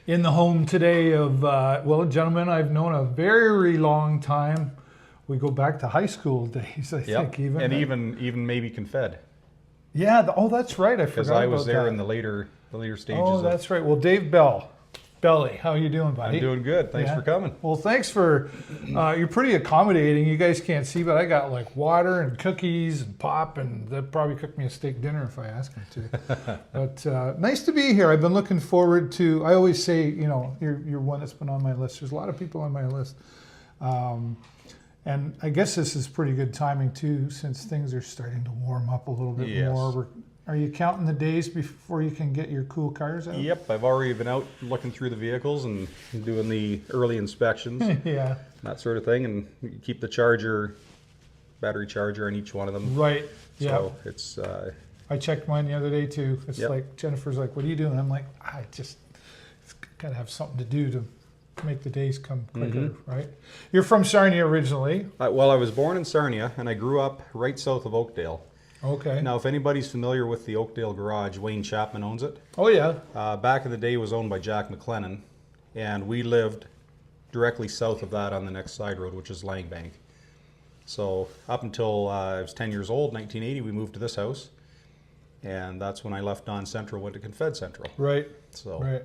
in the home today of, well, a gentleman I've known a very long time. We go back to high school days, I think, even. And even maybe Confed. Yeah, oh, that's right. I forgot because about that. I was there in the later stages. Oh, that's right. Well, Dave Belly, how you doing, buddy? I'm doing good. Thanks for coming. Well, thanks for, you're pretty accommodating. You guys can't see, but I got like water and cookies and pop, and they'll probably cook me a steak dinner if I ask them to. But nice to be here. I've been looking forward to, I always say, you know, you're one that's been on my list. There's a lot of people on my list. And I guess this is pretty good timing too, since things are starting to warm up a little bit more. Are you counting the days before you can get your cool cars out? Yep, I've already been out looking through the vehicles and doing the early inspections. Yeah. That sort of thing, and you keep the battery charger on each one of them. Right, yeah. So it's... I checked mine the other day too. It's Yep. like, Jennifer's like, what are you doing? I'm like, it's got to have something to do to make the days come quicker, right? You're from Sarnia originally. well, I was born in Sarnia, and I grew up right south of Oakdale. Okay. Now, if anybody's familiar with the Oakdale Garage, Wayne Chapman owns it. Oh, yeah. Back in the day, it was owned by Jack McLennan, and we lived directly south of that on the next side road, which is Langbank. So up until I was 10 years old, 1980, we moved to this house, and that's when I left Don Central, went to Confed Central. Right. So right.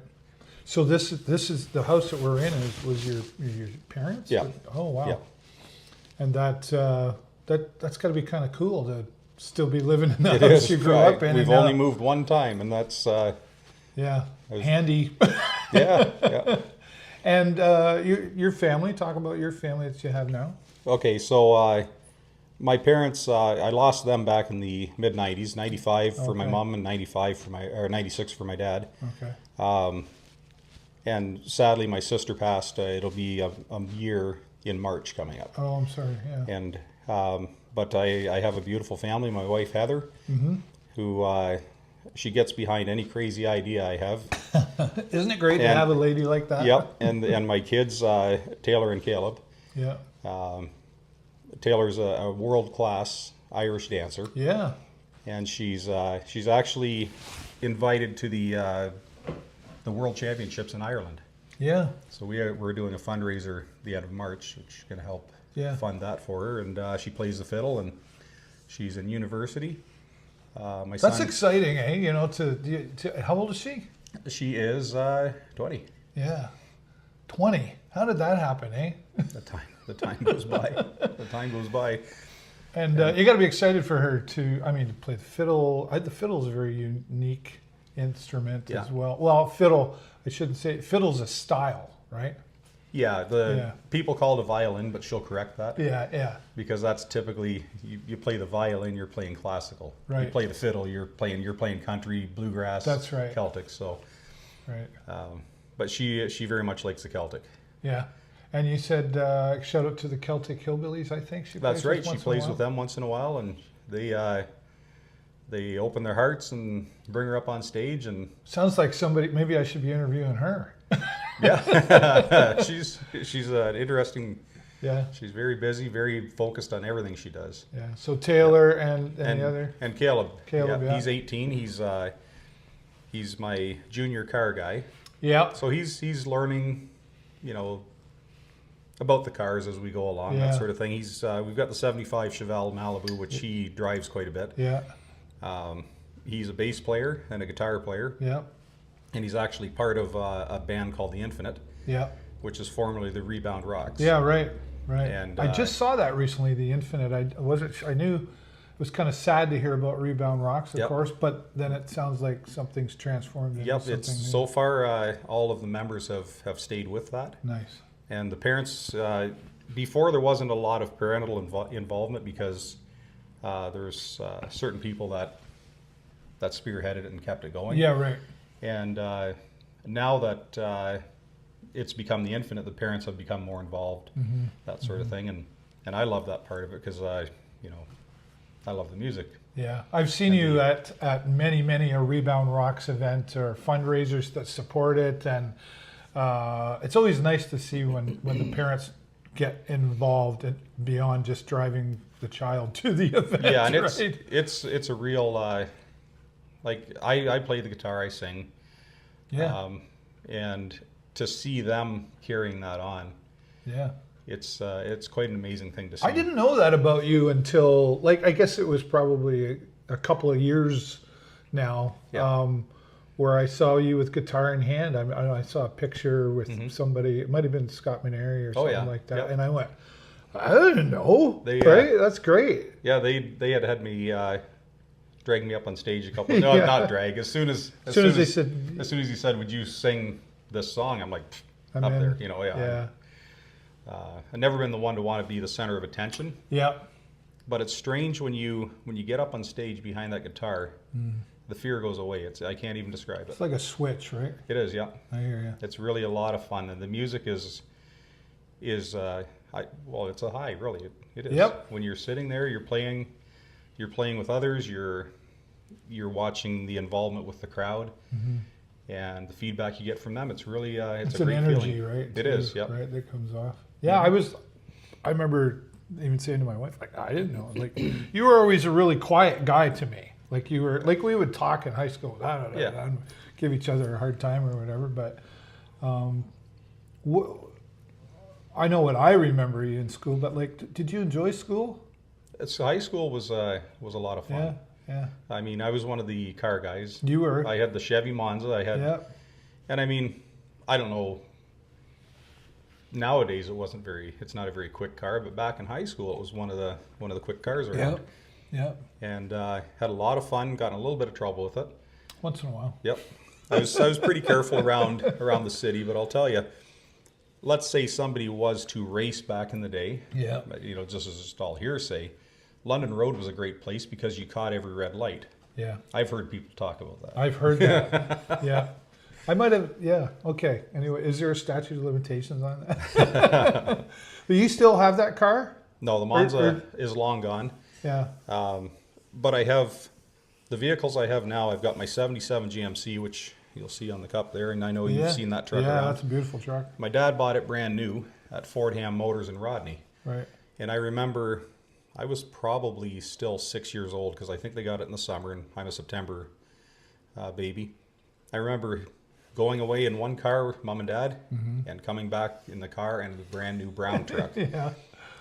So this is the house that we're in. Was your parents? Yeah. Oh, wow. Yeah. And that's got to be kind of cool to still be living in the It house is, you grew right. up in. We've only moved one time, and that's handy. yeah. And your family. Talk about your family that you have now. Okay, so my parents, I lost them back in the mid '90s. '95 for my mom, and '96 for my dad. Okay. And sadly, my sister passed. It'll be a year in March coming up. Oh, I'm sorry. Yeah. And but I have a beautiful family. My wife Heather, who she gets behind any crazy idea I have. Isn't it great to have a lady like that? Yep. And my kids, Taylor and Caleb. Yeah. Taylor's a world-class Irish dancer. Yeah. And she's actually invited to the World Championships in Ireland. Yeah. So we're doing a fundraiser the end of March, which is going to help fund that for her. And she plays the fiddle, and she's in university. That's son, exciting, eh? You know, how old is she? She is 20. Yeah, 20. How did that happen, eh? The time goes by. The time goes by. And you got to be excited for her to play the fiddle. The fiddle is a very unique instrument as well. Well, fiddle, I shouldn't say, fiddle's a style, right? Yeah, people call it a violin, but she'll correct that. Yeah. Because that's typically, you play the violin, you're playing classical. Right. You play the fiddle, you're playing country, bluegrass, that's right. Celtic. So, right. But she very much likes the Celtic. Yeah. And you said shout out to the Celtic Hillbillies, I think she plays. That's right. She plays with them once in a while, and they open their hearts and bring her up on stage. And sounds like somebody. Maybe I should be interviewing her. Yeah, she's an interesting. Yeah, she's very busy, very focused on everything she does. Yeah. So Taylor and the other. And Caleb. Caleb. Yeah. He's 18. He's my junior car guy. Yeah. So he's learning, about the cars as we go along, that sort of thing. We've got the '75 Chevelle Malibu, which he drives quite a bit. Yeah. He's a bass player and a guitar player. Yeah. And he's actually part of a band called The Infinite. Yeah. Which is formerly the Rebound Rocks. Yeah, right. And I just saw that recently, The Infinite. I knew it was kind of sad to hear about Rebound Rocks, of course, but then it sounds like something's transformed into something new. So far all of the members have stayed with that. Nice. And the parents, before there wasn't a lot of parental involvement because there's certain people that spearheaded it and kept it going. Yeah, right. And now that it's become The Infinite, the parents have become more involved, that sort of thing. And I love that part of it because I love the music. Yeah, I've seen you at many a Rebound Rocks event or fundraisers that support it, and it's always nice to see when the parents get involved and beyond just driving the child to the event. Yeah, and right? it's a real like I play the guitar, I sing. Yeah. and to see them carrying that on, Yeah. it's quite an amazing thing to see. I didn't know that about you until, like, I guess it was probably a couple of years now, Yeah. where I saw you with guitar in hand. I saw a picture with somebody. It might have been Scott Maneri or something like that. Yep. And I went, I didn't know. They, right? That's great. Yeah, they had me drag me up on stage a couple. No, Yeah. not drag. As soon as he said, "Would you sing this song?" I'm like, I'm up in. there. You know, yeah. Yeah. I've never been the one to want to be the center of attention. Yeah. But it's strange when you get up on stage behind that guitar, the fear goes away. I can't even describe it. It's like a switch, right? It is, yeah. I hear you. It's really a lot of fun, and the music is it's a high, really. It is. Yep. When you're sitting there, you're playing with others. You're watching the involvement with the crowd, and the feedback you get from them. It's really it's a an great energy, feeling. right? It is, yeah. Right, that comes off. Yeah, I remember even saying to my wife, like, I didn't know. Like, you were always a really quiet guy to me. Like, you were, like, we would talk in high school, Yeah. give each other a hard time or whatever. But I know what I remember you in school. But like, did you enjoy school? High school was a lot of fun. Yeah, yeah. I mean, I was one of the car guys. You were. I had the Chevy Monza. Yeah. And I mean, I don't know. Nowadays, it's not a very quick car, but back in high school, it was one of the quick cars around. Yeah. And had a lot of fun. Got in a little bit of trouble with it. Once in a while. Yep. I was pretty careful around the city, but I'll tell you, let's say somebody was to race back in the day. Yeah. You know, just all hearsay. London Road was a great place because you caught every red light. Yeah. I've heard people talk about that. I've heard that. Yeah. I might have, yeah. Okay. Anyway, is there a statute of limitations on that? Do you still have that car? No, the Monza is long gone. Yeah. But I have the vehicles I have now. I've got my 77 GMC, which you'll see on the cup there, and I know you've seen that truck around. Yeah, that's a beautiful truck. My dad bought it brand new at Fordham Motors in Rodney. Right. And I remember I was probably still 6 years old because I think they got it in the summer, and I'm a September baby. I remember going away in one car with mom and dad and coming back in the car and a brand new brown truck. Yeah.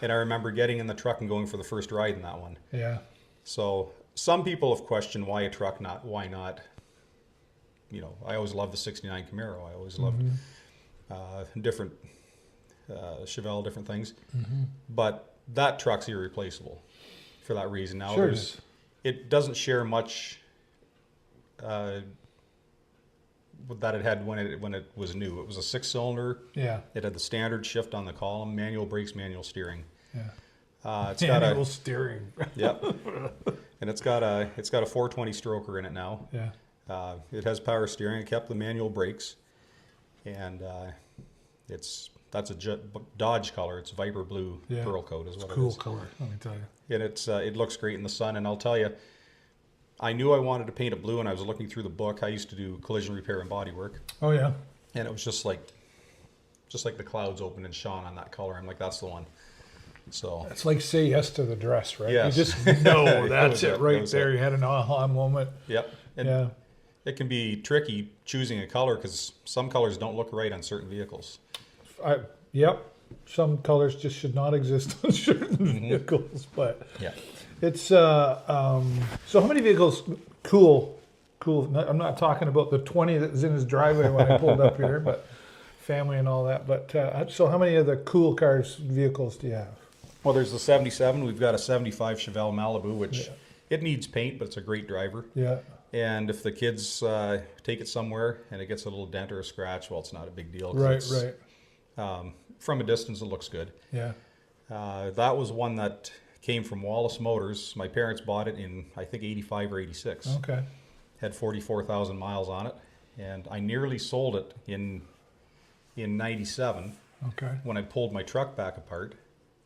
And I remember getting in the truck and going for the first ride in that one. Yeah. So some people have questioned why a truck, why not? You know, I always loved the 69 Camaro. I always loved different Chevelle, different things. But that truck's irreplaceable for that reason. Now, Sure it doesn't share much that it had when it was new. It was a 6-cylinder. Yeah. It had the standard shift on the column, manual brakes, manual steering. Yeah. It's got Manual steering. Yep. And it's got a 420 stroker in it now. Yeah. It has power steering. It kept the manual brakes, and that's a Dodge color. It's Viper Blue Pearl Coat is what it is. Cool color, let me tell you. And it looks great in the sun. And I'll tell you, I knew I wanted to paint it blue, and I was looking through the book. I used to do collision repair and body work, Oh yeah. and it was just like the clouds opened and shone on that color. I'm like, that's the one. So It's like say yes to the dress, right? Yes. You just know that's it That right was there. it. You had an aha moment. Yep. And Yeah. it can be tricky choosing a color because some colors don't look right on certain vehicles. Yep. Some colors just should not exist on certain vehicles, but Yeah. it's so how many vehicles? Cool. I'm not talking about the 20 that was in his driveway when I pulled up here, but family and all that. But so how many of the cool vehicles do you have? Well, there's the 77. We've got a 75 Chevelle Malibu, which it needs paint, but it's a great driver. Yeah. And if the kids take it somewhere and it gets a little dent or a scratch, well, it's not a big deal. Right. From a distance, it looks good. Yeah. That was one that came from Wallace Motors. My parents bought it in, I think, 85 or 86. Okay. Had 44,000 miles on it. And I nearly sold it in 97. Okay. When I pulled my truck back apart,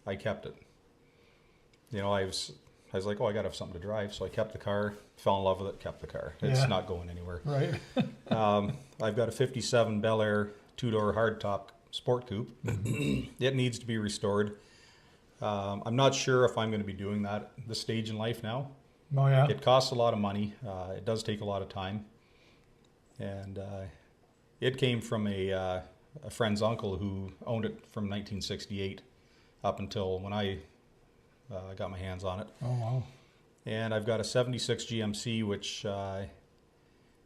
I kept it. You know, I was like, oh, I got to have something to drive. So I kept the car, fell in love with it, kept the car. It's not going anywhere. Right. I've got a 57 Bel Air 2-door hardtop sport coupe. It needs to be restored. I'm not sure if I'm going to be doing that at this stage in life now. Oh yeah. It costs a lot of money. It does take a lot of time. And It came from a friend's uncle who owned it from 1968 up until when I got my hands on it. Oh, wow. And I've got a 76 GMC, which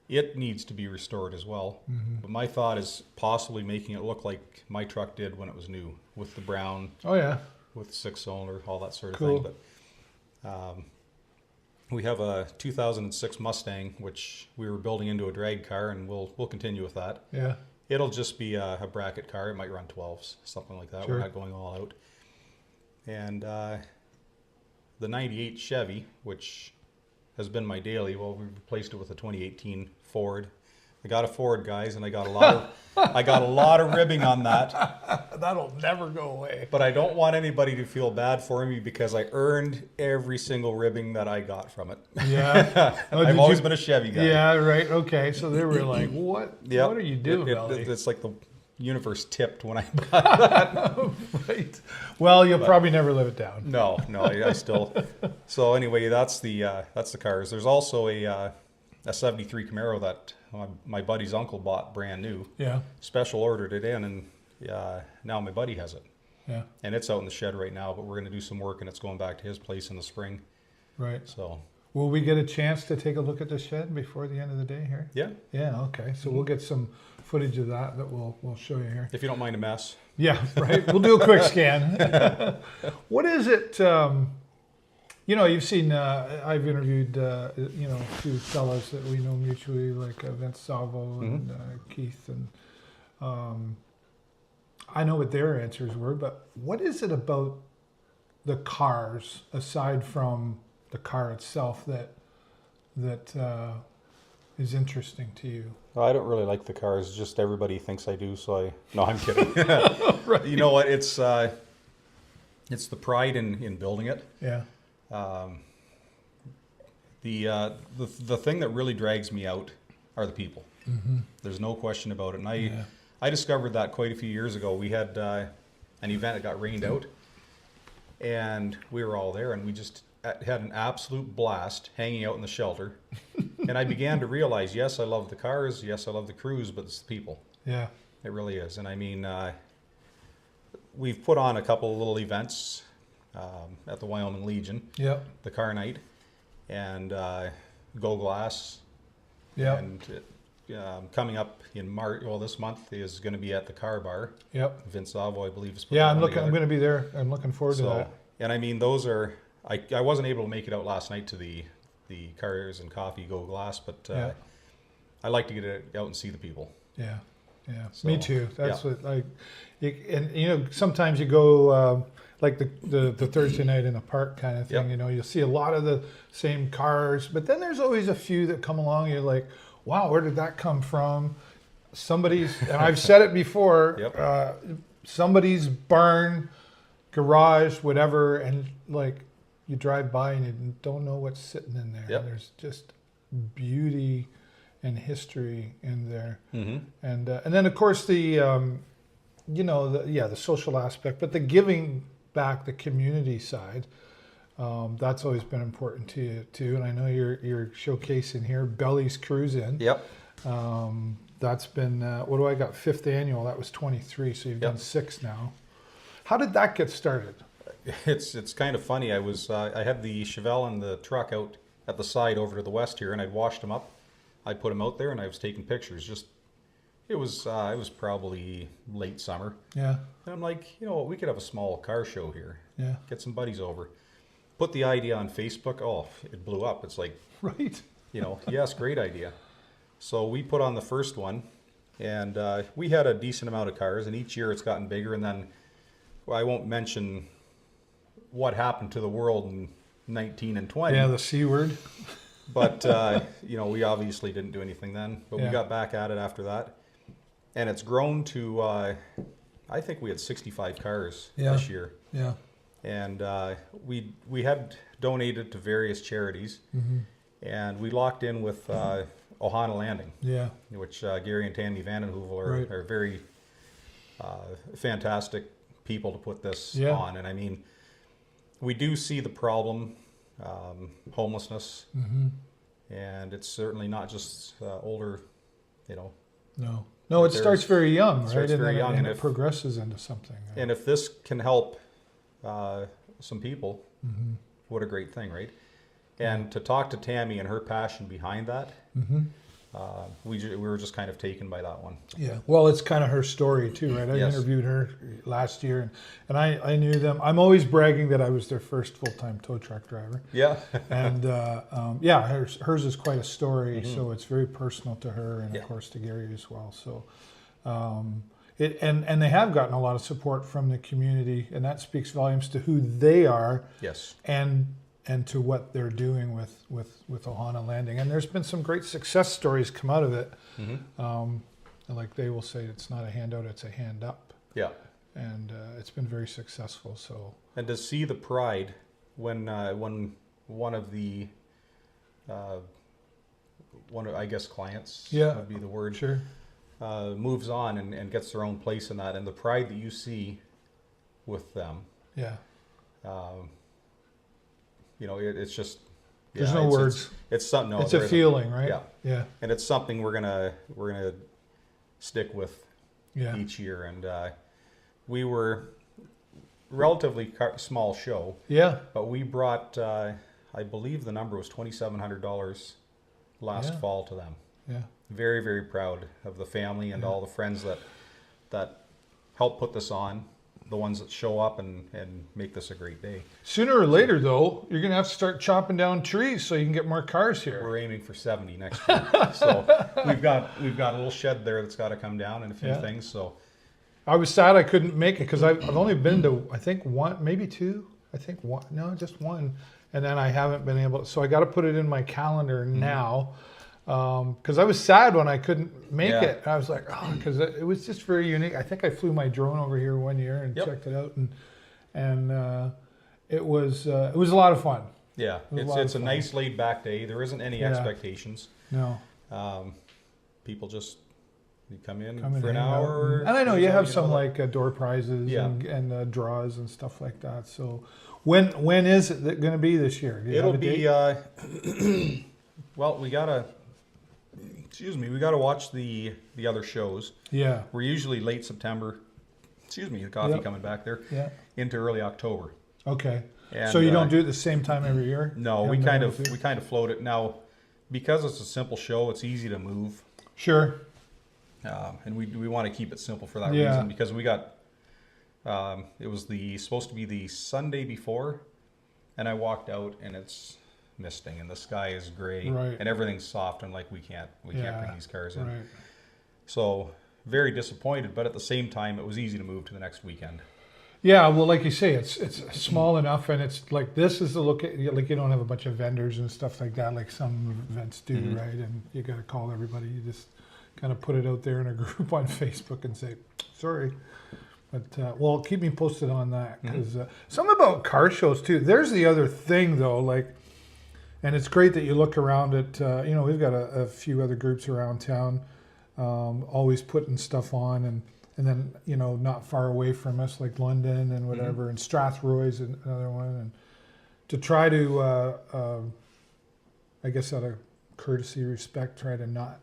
it needs to be restored as well. Mm-hmm. But my thought is possibly making it look like my truck did when it was new, with the brown, Oh, yeah. with 6-cylinder, all that sort of Cool. thing. But we have a 2006 Mustang, which we were building into a drag car, and we'll continue with that. Yeah. It'll just be a bracket car. It might run 12s, something like that. Sure. We're not going all out. And the 98 Chevy, which has been my daily, well, we replaced it with a 2018 Ford. I got a Ford, guys, and I got a lot of ribbing on that. That'll never go away. But I don't want anybody to feel bad for me because I earned every single ribbing that I got from it. Yeah. Oh, I've did always you- been a Chevy guy. Yeah, right. Okay. So they were like, what? Yep. What are you doing, Belly? It's like the universe tipped when I bought. Right. Well, you'll probably never live it down. No, I still. So anyway, that's the cars. There's also a 73 Camaro that my buddy's uncle bought brand new. Yeah. Special ordered it in, and now my buddy has it. Yeah. And it's out in the shed right now, but we're going to do some work, and it's going back to his place in the spring. Right. So Will we get a chance to take a look at the shed before the end of the day here? yeah, Yeah. Okay. So we'll get some footage of that we'll show you here. if you don't mind a mess. Yeah. Right. We'll do a quick scan. What is it? You've seen. I've interviewed. Two fellas that we know mutually, like Vince Salvo and Keith, and I know what their answers were. But what is it about the cars, aside from the car itself, that is interesting to you? I don't really like the cars. Just everybody thinks I do. So no, I'm kidding. Right. You know what? It's the pride in building it. Yeah. The thing that really drags me out are the people. Mm-hmm. There's no question about it. And I discovered that quite a few years ago. We had an event that got rained out, and we were all there, and we just had an absolute blast hanging out in the shelter. And I began to realize, yes, I love the cars, yes, I love the crews, but it's the people. Yeah. It really is. And I mean, we've put on a couple of little events at the Wyoming Legion, Yep. the car night, and Go Glass. Yep. And coming up in March, this month is going to be at the Car Bar. Yep. Vince Salvo, I believe, is putting Yeah, that I'm one looking. I'm together. going to be there. I'm looking forward to that. And I mean, those are. I wasn't able to make it out last night to the Cars and Coffee Go Glass, but Yeah. I like to get out and see the people. Yeah, yeah. So, Me too. That's what sometimes you go like the Thursday night in the park kind of thing. Yep. You'll see a lot of the same cars, but then there's always a few that come along. You're like, wow, where did that come from? Somebody's, and I've said it before. Yep. Somebody's barn, garage, whatever, and like you drive by and you don't know what's sitting in there. Yep. There's just beauty and history in there. Mm-hmm. And then of course the social aspect, but the giving back, the community side, that's always been important to you too. And I know you're showcasing here Belly's Cruise-In. Yep. That's been what do I got? 5th annual. That was 23. So you've Yep. done 6 now. How did that get started? It's kind of funny. I had the Chevelle and the truck out at the side over to the west here, and I'd washed them up. I put them out there, and I was taking pictures. It was probably late summer, Yeah. and I'm like, we could have a small car show here. Yeah. Get some buddies over. Put the idea on Facebook. Oh, it blew up. It's like, Right. yes, great idea. So we put on the first one, and we had a decent amount of cars, and each year it's gotten bigger. And then, I won't mention what happened to the world in 19 and 20. Yeah, the C word. But, we obviously didn't do anything then. But Yeah. we got back at it after that. And it's grown to, I think we had 65 cars this year. Yeah. And we had donated to various charities. Mm-hmm. And we locked in with Ohana Landing, Yeah. which Gary and Tammy Vandenhoevel Right. are very fantastic people to put this Yeah. on. And I mean, we do see the problem, homelessness, Mm-hmm. and it's certainly not just older, No. No, Like it starts very young, right? starts and very then young, it, and and it progresses into something. And if this can help some people, Mm-hmm. what a great thing, right? And to talk to Tammy and her passion behind that, Mm-hmm. we were just kind of taken by that one. Yeah, well, it's kind of her story too, right? I Yes. interviewed her last year, and I knew them. I'm always bragging that I was their first full-time tow truck driver. Yeah. And yeah, hers is quite a story, so it's very personal to her, and Yeah. of course to Gary as well. So, and they have gotten a lot of support from the community, and that speaks volumes to who they are, Yes. and to what they're doing with Ohana Landing. And there's been some great success stories come out of it. Mm-hmm. Like they will say, it's not a handout, it's a hand up. Yeah. And it's been very successful. So And to see the pride when one of the I guess clients Yeah. would be the word, sure, moves on and gets their own place in that, and the pride that you see with them, yeah. you know, it's just There's no words. It's something. No, It's there a isn't. feeling, right? Yeah. Yeah. And it's something we're gonna stick with Yeah. each year. And we were relatively small show, Yeah. but we brought I believe the number was $2,700 last Yeah. fall to them. Yeah. Very, very proud of the family and all the friends that helped put this on, the ones that show up and make this a great day. Sooner or later, though, you're going to have to start chopping down trees so you can get more cars here. We're aiming for 70 next year. So we've got a little shed there that's got to come down and a few Yeah. things. So I was sad I couldn't make it because I've only been to, I think, one, maybe two. I think one, no, just one. And then I haven't been able to, so I got to put it in my calendar now. Because I was sad when I couldn't make Yeah. it. I was like, oh, because it was just very unique. I think I flew my drone over here one year and Yep. checked it out, and it was a lot of fun. yeah, It was a lot it's a of fun. nice laid back day. There isn't any Yeah. expectations. No, People just you come in come and for an hang out. hour. And I know you have know, some like- like door prizes Yeah. and draws and stuff like that. So when is it going to be this year? Do you It'll have a be date? well, we gotta watch the other shows. Yeah, We're usually late September. Excuse me, the coffee Yep. coming back there yeah. into early October. Okay. And, So you don't do it the same time every year? No, You we haven't kind done of it too? we kind of float it now because it's a simple show. It's easy to move, Sure. and we want to keep it simple for that Yeah. reason because we got it was supposed to be the Sunday before, and I walked out and it's misting and the sky is gray Right. and everything's soft and like we can't bring these cars in. Right. So very disappointed, but at the same time it was easy to move to the next weekend. Yeah, well, like you say, it's small enough, and it's like this is the look at, like you don't have a bunch of vendors and stuff like that, like some events do, Mhm. right? And you got to call everybody. You just kind of put it out there in a group on Facebook and say, sorry. But well, keep me posted on that because something about car shows too. There's the other thing though, like, and it's great that you look around at. You know, we've got a few other groups around town, always putting stuff on and then, you know, not far away from us, like London and whatever, and Strathroy's another one. And to try to, I guess out of courtesy, respect, try to not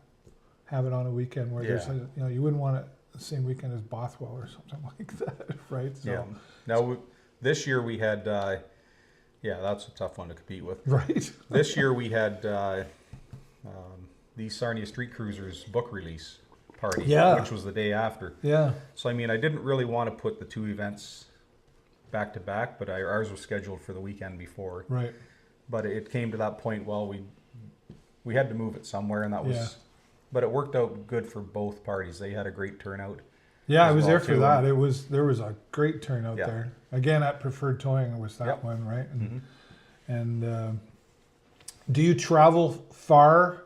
have it on a weekend where there's, Yeah. you know, you wouldn't want it the same weekend as Bothwell or something like that, right? So, Yeah. Now this year we had, that's a tough one to compete with. right. This year we had the Sarnia Street Cruisers book release party, Yeah. which was the day after. Yeah. So I mean, I didn't really want to put the two events back to back, but ours was scheduled for the weekend before. Right. But it came to that point. Well, we had to move it somewhere, and that was. Yeah. But it worked out good for both parties. They had a great turnout. Yeah, I as was well, there for too. that. There was a great turnout Yeah. there. Again, at Preferred Towing was that Yep. one, right? Mhm. And do you travel far,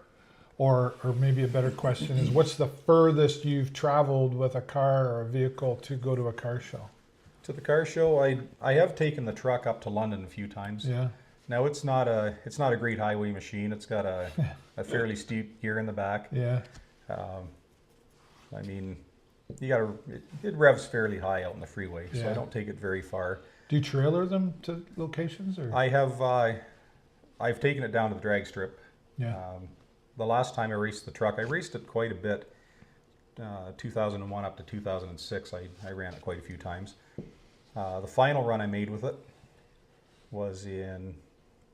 or maybe a better question is, what's the furthest you've traveled with a car or a vehicle to go to a car show? To the car show, I have taken the truck up to London a few times. Yeah, Now it's not a great highway machine. It's got a fairly steep gear in the back. yeah, I mean, it revs fairly high out in the freeway, so Yeah. I don't take it very far. Do you trailer them to locations, or? I have I've taken it down to the drag strip. Yeah, The last time I raced the truck, I raced it quite a bit 2001 up to 2006, I ran it quite a few times. The final run I made with it was in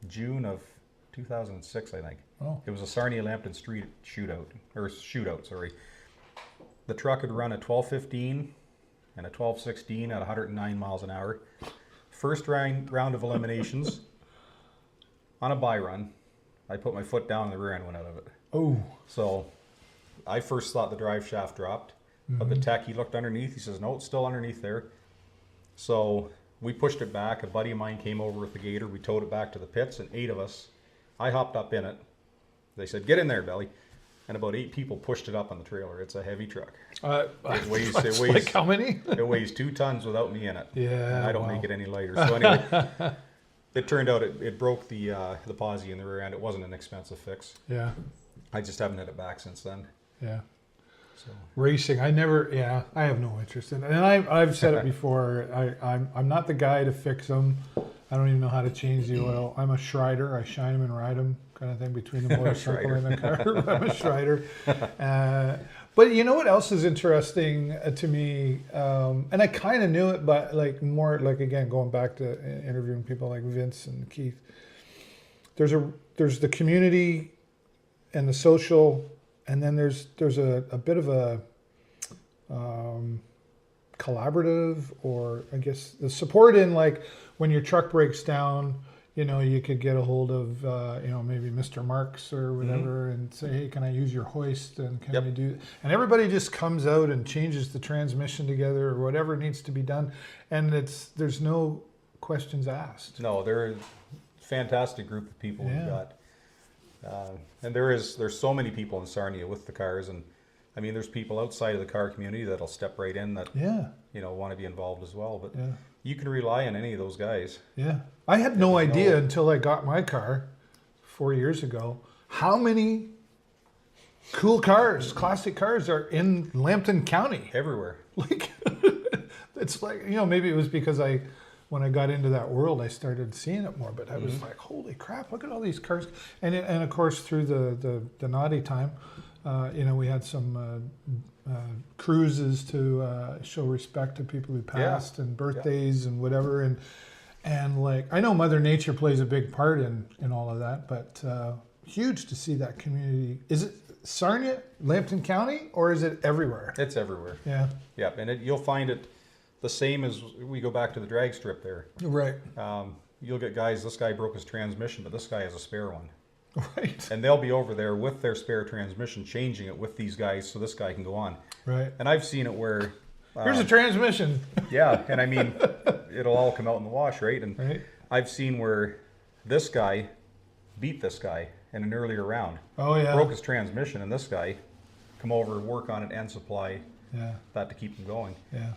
June of 2006, I think. Oh. It was a Sarnia-Lambton Street shootout. Sorry. The truck had run a 12:15 and a 12:16 at 109 miles an hour. First round of eliminations on a bye run, I put my foot down and the rear end went out of it. Oh. So I first thought the drive shaft dropped, but the tech, he looked underneath. He says, no, it's still underneath there. So we pushed it back. A buddy of mine came over with the gator. We towed it back to the pits, and 8 of us, I hopped up in it. They said, get in there, Belly. And about 8 people pushed it up on the trailer. It's a heavy truck. It weighs like how many? It weighs 2 tons without me in it. Yeah. And I don't make it any lighter. So anyway, it turned out it broke the posi in the rear end. It wasn't an expensive fix. Yeah. I just haven't had it back since then. Yeah. So Racing, I have no interest in it. And I've said it before, I'm not the guy to fix them. I don't even know how to change the oil. I'm a shrider. I shine them and ride them kind of thing between the motorcycle and the car. I'm a shrider. But you know what else is interesting to me? And I kind of knew it, but like more like, again, going back to interviewing people like Vince and Keith, there's the community and the social, and then there's a bit of a collaborative, or I guess the support in, like when your truck breaks down, you know, you could get a hold of maybe Mr. Marks or whatever, and say, hey, can I use your hoist, and can we do, and everybody just comes out and changes the transmission together or whatever needs to be done, and there's no questions asked. No, they're a fantastic group of people we've got. And there's so many people in Sarnia with the cars, and I mean, there's people outside of the car community that'll step right in that want to be involved as well. But you can rely on any of those guys. Yeah, I had no idea until I got my car 4 years ago how many cool cars, classic cars, are in Lambton County. Everywhere. Like, it's like, maybe it was because when I got into that world, I started seeing it more. But I was like, holy crap, look at all these cars. And of course, through the naughty time, we had some cruises to show respect to people who passed, and birthdays and whatever. And like, I know Mother Nature plays a big part in all of that, but huge to see that community. Is it Sarnia, Lambton County, or is it everywhere? It's everywhere. Yeah. Yeah, and you'll find it the same as we go back to the drag strip there. Right. You'll get guys, this guy broke his transmission, but this guy has a spare one. Right. And they'll be over there with their spare transmission, changing it with these guys so this guy can go on. Right. And I've seen it where... here's a transmission. Yeah, and I mean, it'll all come out in the wash, right? And I've seen where this guy beat this guy in an earlier round. Oh, yeah. Broke his transmission, and this guy come over, work on it, and supply that to keep him going. Yeah.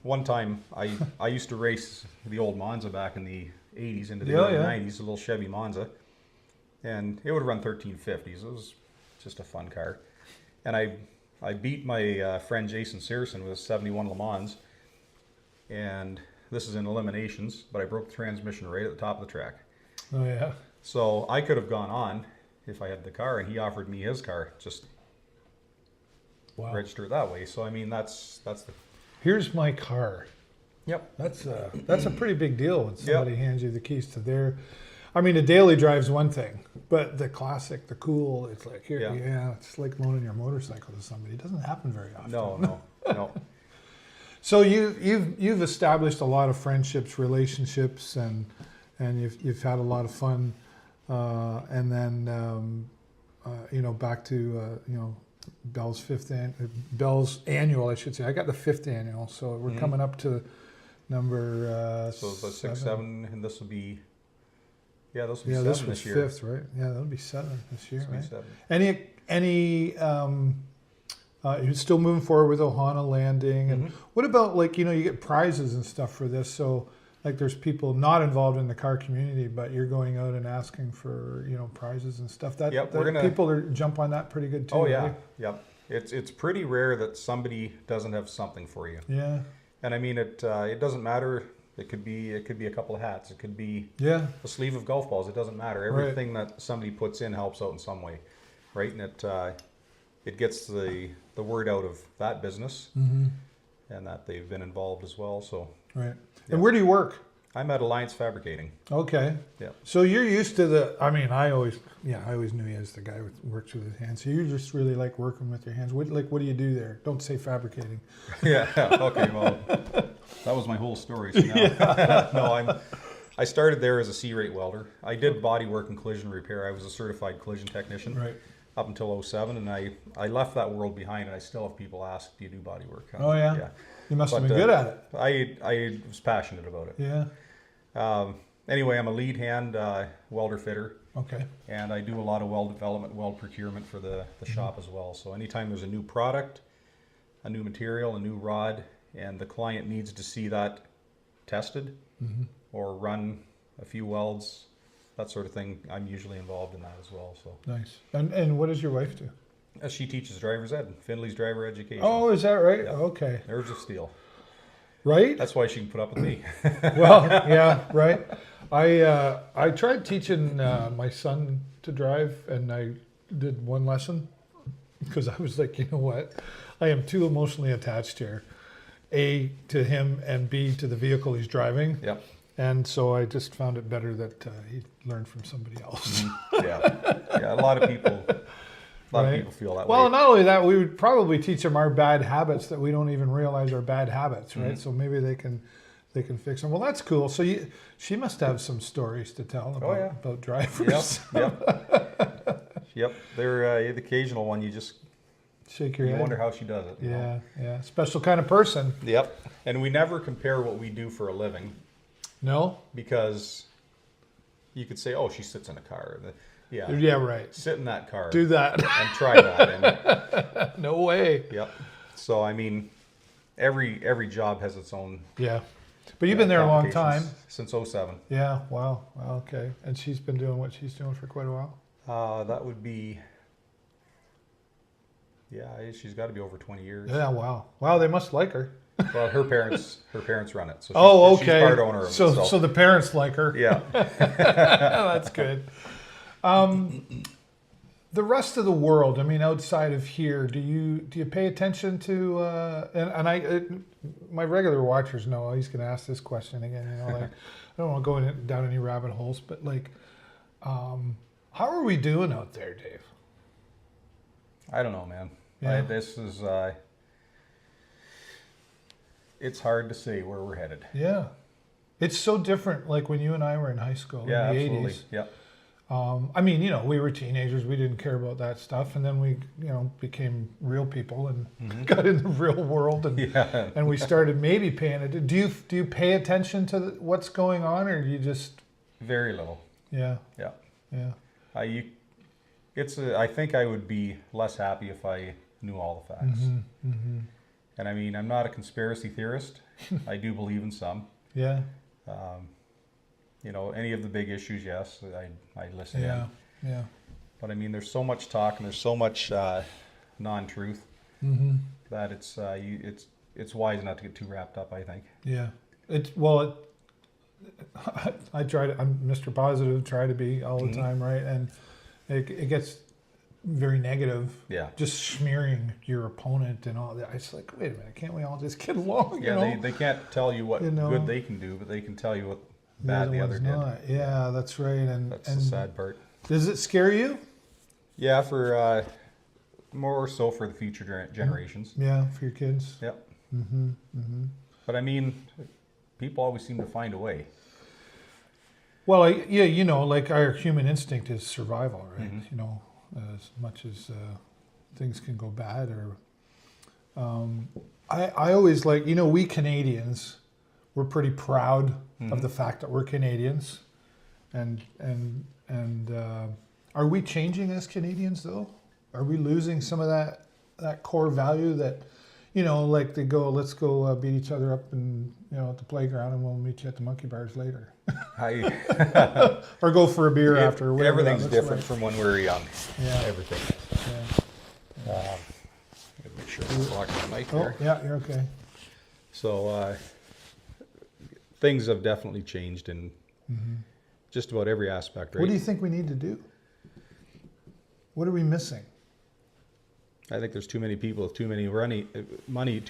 One time, I used to race the old Monza back in the 80s into the early 90s, a little Chevy Monza. And it would run 1350s. It was just a fun car. And I beat my friend Jason Searson with a 71 Le Mans. And this is in eliminations, but I broke the transmission right at the top of the track. Oh, yeah. So I could have gone on if I had the car, and he offered me his car. Just register it that way. So, I mean, that's the... Here's my car. Yep. That's a pretty big deal when somebody hands you the keys to their... I mean, a daily drive's one thing, but the classic, the cool, it's like, here, it's like loaning your motorcycle to somebody. It doesn't happen very often. No. So you've established a lot of friendships, relationships, and you've had a lot of fun, and then back to Bell's annual, I should say. I got the 5th annual, so we're coming up to number. So it's 6, 7, and this will be. Yeah, this will be 7 this this year. 5th, right? Yeah, that'll be 7 this year, right? 7. Any you're still moving forward with Ohana Landing, and what about, like, you get prizes and stuff for this? So, like, there's people not involved in the car community, but you're going out and asking for prizes and stuff. People jump on that pretty good too. Oh yeah, right? yep. It's pretty rare that somebody doesn't have something for you. Yeah. And I mean, it doesn't matter. It could be a couple of hats. It could be a sleeve of golf balls. It doesn't matter. Everything that somebody puts in helps out in some way, right? And it gets the word out of that business, Mm-hmm. and that they've been involved as well. So Right. Yeah. And where do you work? I'm at Alliance Fabricating. Okay. Yeah. So you're used to the, I mean, I always knew you as the guy who works with his hands. So you just really like working with your hands. What do you do there? Don't say fabricating. Yeah. Okay. Well, that was my whole story. So now, no, I started there as a C-rate welder. I did body work and collision repair. I was a certified collision technician Right. up until 07, and I left that world behind, and I still have people ask, do you do body work? Oh, yeah? Yeah. You must have But, been good at it. I was passionate about it. Yeah. Anyway, I'm a lead hand welder fitter, Okay. and I do a lot of weld development, weld procurement for the shop as well. So anytime there's a new product, a new material, a new rod, and the client needs to see that tested or run a few welds, that sort of thing, I'm usually involved in that as well. So Nice. And what does your wife do? she teaches driver's ed, Findley's driver education. Oh, is that right? Yeah. Okay. Nerves of steel. Right? That's why she can put up with me. Well, yeah, right. I tried teaching my son to drive, and I did one lesson because I was like, you know what, I am too emotionally attached here, A, to him, and B, to the vehicle he's driving. Yep. And so I just found it better that he learned from somebody else. Yeah. A lot of people feel that Well, way. not only that, we would probably teach them our bad habits that we don't even realize are bad habits, right? So maybe they can fix them. Well, that's cool. So she must have some stories to tell about drivers. Yep. They're the occasional one. You just Shake your head. wonder how she does it. You know? Yeah. Special kind of person. Yep. And we never compare what we do for a living, No? because you could say, "Oh, she sits in a car." Yeah. Yeah, right. Sit in that car. Do that. And try that. And, No way. yep. So I mean, every job has its own. Yeah. But you've been there a long time. complications since 07. Yeah. Wow. Okay. And she's been doing what she's doing for quite a while. That would be. Yeah, she's got to be over 20 years. Yeah. Wow. Wow. They must like her. Well, her parents run it. So Oh, she's okay. part owner of it. So the parents like her. Yeah. That's good. The rest of the world, I mean, outside of here, do you pay attention to? My regular watchers know he's going to ask this question again. You know, like I don't want to go down any rabbit holes, but like, how are we doing out there, Dave? I don't know, man. Yeah. This is. It's hard to say where we're headed. Yeah, it's so different. Like when you and I were in high school in the Absolutely. 80s. Yeah. I mean, you know, we were teenagers. We didn't care about that stuff, and then we, you know, became real people and got in the real world, and and we started maybe paying it. Do you pay attention to what's going on, or do you just? Very little. Yeah. Yeah. I think I would be less happy if I knew all the facts. And I mean, I'm not a conspiracy theorist. I do believe in some. Yeah. You know, any of the big issues, yes, I listen in. Yeah. But I mean, there's so much talk and there's so much non-truth that it's wise not to get too wrapped up, I think. Yeah. I try to. I'm Mr. Positive. Try to be all the time, right? And it gets very negative. Yeah. Just smearing your opponent and all that. It's like, wait a minute, can't we all just get along? Yeah, you know? they can't tell you what good they can do, but they can tell you what bad the other did. Not. Yeah, that's right. And That's the sad part. Does it scare you? Yeah, for more so for the future generations. Yeah, for your kids. Yep. But I mean, people always seem to find a way. Well, yeah, you know, like our human instinct is survival, right? You know, as much as things can go bad, or I always like, you know, we Canadians, we're pretty proud of the fact that we're Canadians, and are we changing as Canadians though? Are we losing some of that core value that, you know, like they go, let's go beat each other up and, you know, at the playground, and we'll meet you at the monkey bars later. Or go for a beer after. Whatever Everything's different from when we were young. Yeah. Everything. Yeah. Gotta make sure I'm blocking the mic Oh, there. yeah, you're okay. So things have definitely changed in just about every aspect, right? What do you think we need to do? What are we missing? I think there's too many people with too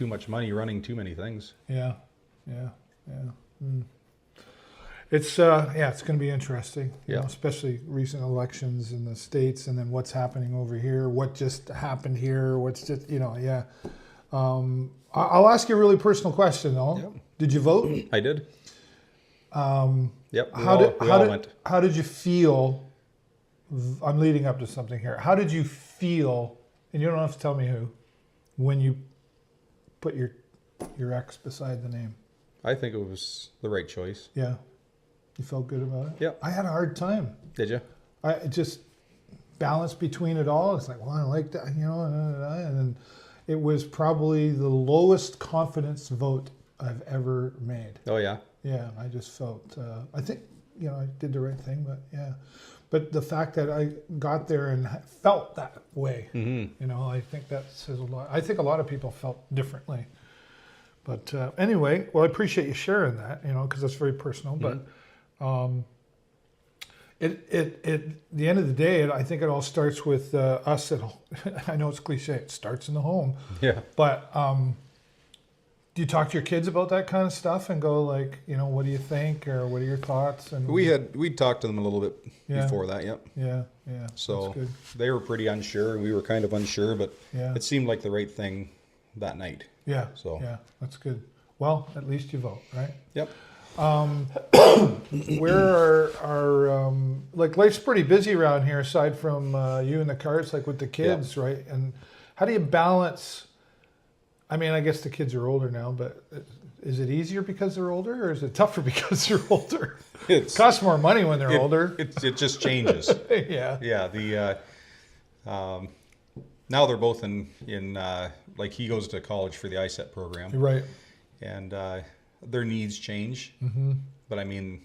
much money running too many things. Yeah. It's it's going to be interesting, you know, especially recent elections in the States, and then what's happening over here, what just happened here, what's just, you know, I'll ask you a really personal question though. Yep. Did you vote? I did. Yep. How did you feel? I'm leading up to something here. How did you feel? And you don't have to tell me who. When you put your ex beside the name. I think it was the right choice. Yeah. You felt good about it? Yeah. I had a hard time. Did you? I just balanced between it all. It's like, well, I like that, you know, and then it was probably the lowest confidence vote I've ever made. Oh, yeah? Yeah, I just felt, I think, you know, I did the right thing, but yeah. But the fact that I got there and felt that way, you know, I think that says a lot. I think a lot of people felt differently. But anyway, well, I appreciate you sharing that, you know, because that's very personal. But the end of the day, I think it all starts with us at home. I know it's cliche, it starts in the home. Yeah. But do you talk to your kids about that kind of stuff and go like, you know, what do you think, or what are your thoughts? And we talked to them a little bit before that. Yep. Yeah. So that's good. they were pretty unsure, and we were kind of unsure, but Yeah. it seemed like the right thing that night. Yeah. So yeah, that's good. Well, at least you vote, right? Yep. Where are like life's pretty busy around here, aside from you and the cars, like with the kids, right? And how do you balance? I mean, I guess the kids are older now, but is it easier because they're older, or is it tougher because they're older? It costs more money when they're older. It just changes. Yeah. Yeah. Now they're both in like he goes to college for the ISET program, Right. and their needs change. But I mean,